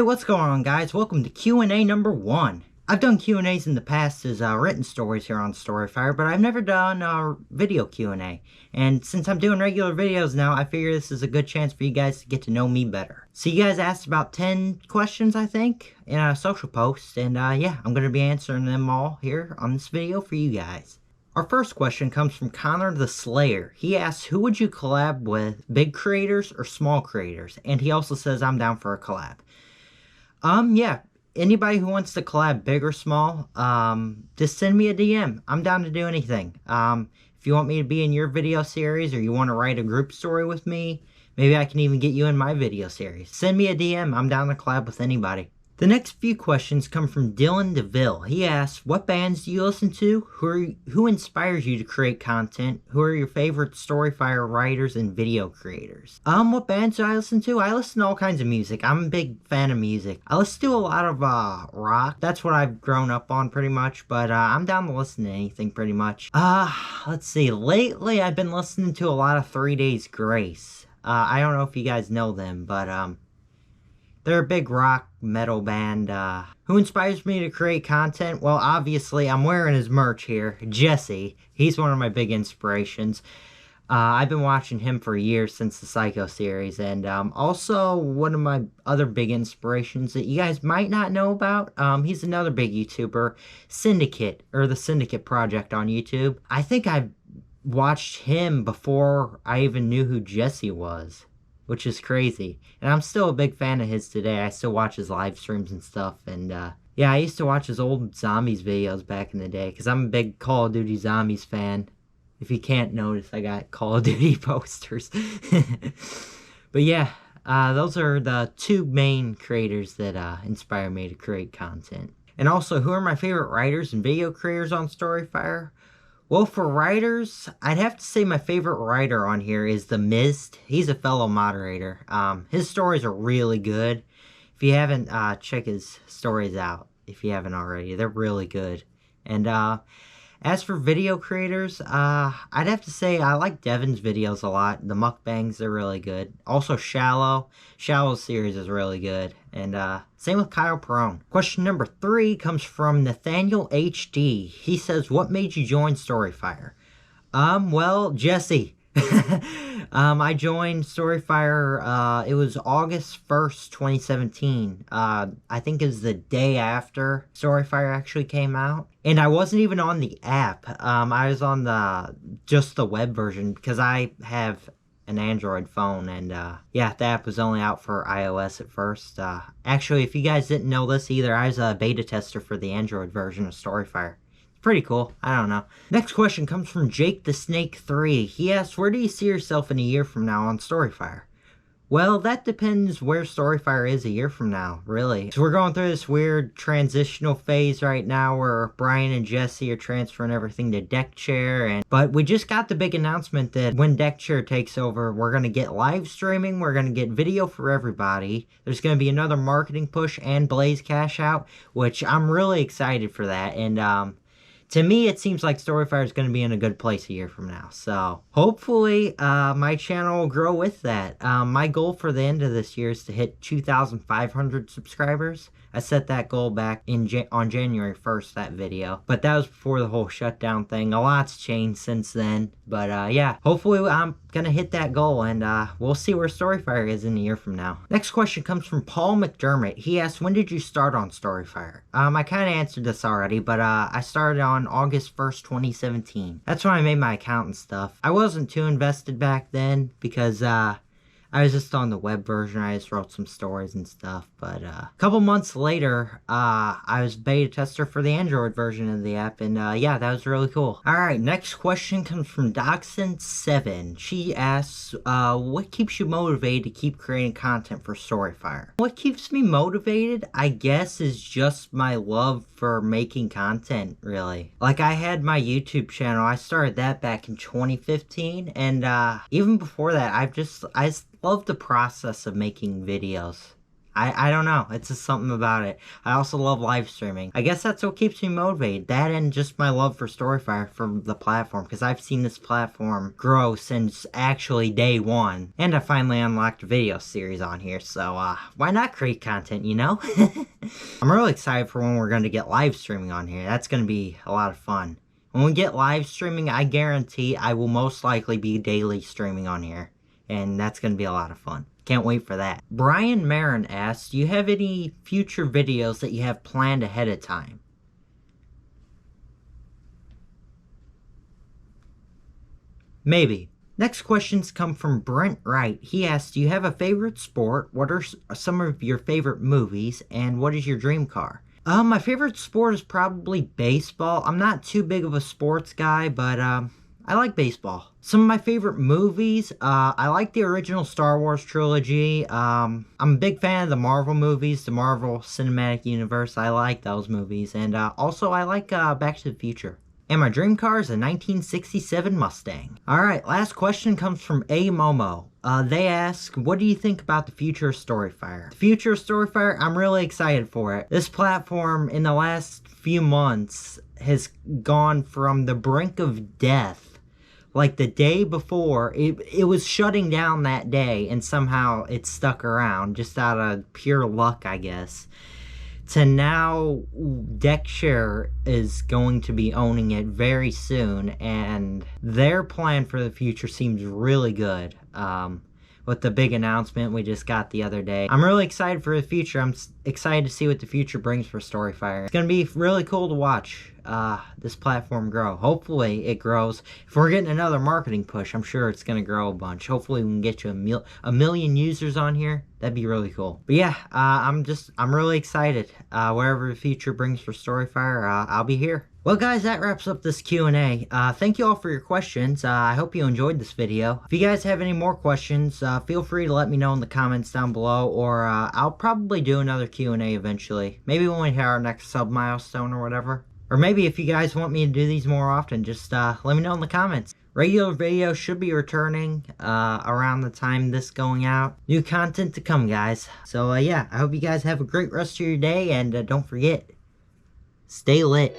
what's going on, guys? Welcome to Q&A number 1. I've done Q&As in the past as written stories here on Storyfire, but I've never done video Q&A. And since I'm doing regular videos now, I figure this is a good chance for you guys to get to know me better. So you guys asked about 10 questions, I think, in a social post, and yeah, I'm going to be answering them all here on this video for you guys. Our first question comes from Connor the Slayer. He asks, who would you collab with, big creators or small creators? And he also says, I'm down for a collab. Yeah, anybody who wants to collab, big or small, just send me a DM. I'm down to do anything. If you want me to be in your video series or you want to write a group story with me, maybe I can even get you in my video series. Send me a DM. I'm down to collab with anybody. The next few questions come from Dylan DeVille. He asks, what bands do you listen to? Who inspires you to create content? Who are your favorite Storyfire writers and video creators? What bands do I listen to? I listen to all kinds of music. I'm a big fan of music. I listen to a lot of rock. That's what I've grown up on pretty much, but I'm down to listen to anything pretty much. Let's see. Lately, I've been listening to a lot of 3 Days Grace. I don't know if you guys know them, but they're a big rock metal band. Who inspires me to create content? Well, obviously, I'm wearing his merch here. Jesse. He's one of my big inspirations. I've been watching him for years since the Psycho series. And also, one of my other big inspirations that you guys might not know about, he's another big YouTuber, Syndicate, or the Syndicate Project on YouTube. I think I watched him before I even knew who Jesse was, which is crazy. And I'm still a big fan of his today. I still watch his live streams and stuff. And yeah, I used to watch his old Zombies videos back in the day because I'm a big Call of Duty Zombies fan. If you can't notice, I got Call of Duty posters. But yeah, those are the two main creators that inspire me to create content. And also, who are my favorite writers and video creators on Storyfire? Well, for writers, I'd have to say my favorite writer on here is The Mist. He's a fellow moderator. His stories are really good. If you haven't, check his stories out. If you haven't already, they're really good. And as for video creators, I'd have to say I like Devin's videos a lot. The mukbangs are really good. Also Shallow. Shallow's series is really good. And same with Kyle Perone. Question number 3 comes from Nathaniel HD. He says, what made you join Storyfire? Well, Jesse. I joined Storyfire, it was August 1st, 2017. I think it was the day after Storyfire actually came out. And I wasn't even on the app. I was on just the web version because I have an Android phone, and yeah, the app was only out for iOS at first. Actually, if you guys didn't know this either, I was a beta tester for the Android version of Storyfire. Pretty cool. I don't know. Next question comes from Jake the Snake 3. He asks, where do you see yourself in a year from now on Storyfire? Well, that depends where Storyfire is a year from now, really. So we're going through this weird transitional phase right now where Brian and Jesse are transferring everything to Deckchair. But we just got the big announcement that when Deckchair takes over, we're going to get live streaming, we're going to get video for everybody. There's going to be another marketing push and Blaze Cash Out, which I'm really excited for that. And to me, it seems like Storyfire is going to be in a good place a year from now. So hopefully my channel will grow with that. My goal for the end of this year is to hit 2,500 subscribers. I set that goal back on January 1st, that video. But that was before the whole shutdown thing. A lot's changed since then. But yeah, hopefully I'm going to hit that goal. And we'll see where Storyfire is in a year from now. Next question comes from Paul McDermott. He asks, when did you start on Storyfire? I kind of answered this already, but I started on August 1st, 2017. That's when I made my account and stuff. I wasn't too invested back then because I was just on the web version. I just wrote some stories and stuff. But a couple months later, I was beta tester for the Android version of the app. And yeah, that was really cool. Alright, next question comes from Dachshund7. She asks, what keeps you motivated to keep creating content for Storyfire? What keeps me motivated, I guess, is just my love for making content, really. Like, I had my YouTube channel. I started that back in 2015. And even before that, I just love the process of making videos. I don't know. It's just something about it. I also love live streaming. I guess that's what keeps me motivated. That and just my love for Storyfire from the platform. Because I've seen this platform grow since actually day one. And I finally unlocked a video series on here. So why not create content, you know? I'm really excited for when we're going to get live streaming on here. That's going to be a lot of fun. When we get live streaming, I guarantee I will most likely be daily streaming on here. And that's going to be a lot of fun. Can't wait for that. Brian Marin asks, do you have any future videos that you have planned ahead of time? Maybe. Next questions come from Brent Wright. He asks, do you have a favorite sport? What are some of your favorite movies? And what is your dream car? My favorite sport is probably baseball. I'm not too big of a sports guy, but I like baseball. Some of my favorite movies, I like the original Star Wars trilogy. I'm a big fan of the Marvel movies, the Marvel Cinematic Universe. I like those movies. And also I like Back to the Future. And my dream car is a 1967 Mustang. Alright, last question comes from A Momo. They ask, what do you think about the future of Storyfire? The future of Storyfire, I'm really excited for it. This platform in the last few months has gone from the brink of death. Like the day before, it was shutting down that day, and somehow it stuck around, just out of pure luck, I guess. To now, DeckShare is going to be owning it very soon, and their plan for the future seems really good. With the big announcement we just got the other day. I'm really excited for the future. I'm excited to see what the future brings for Storyfire. It's going to be really cool to watch this platform grow. Hopefully it grows. If we're getting another marketing push, I'm sure it's going to grow a bunch. Hopefully we can get you a million users on here. That'd be really cool. But yeah, I'm really excited. Wherever the future brings for Storyfire, I'll be here. Well guys, that wraps up this Q&A. Thank you all for your questions. I hope you enjoyed this video. If you guys have any more questions, feel free to let me know in the comments down below, or I'll probably do another Q&A eventually. Maybe when we hit our next sub milestone or whatever. Or maybe if you guys want me to do these more often, just let me know in the comments. Regular videos should be returning around the time this going out. New content to come, guys. So yeah, I hope you guys have a great rest of your day, and don't forget, stay lit.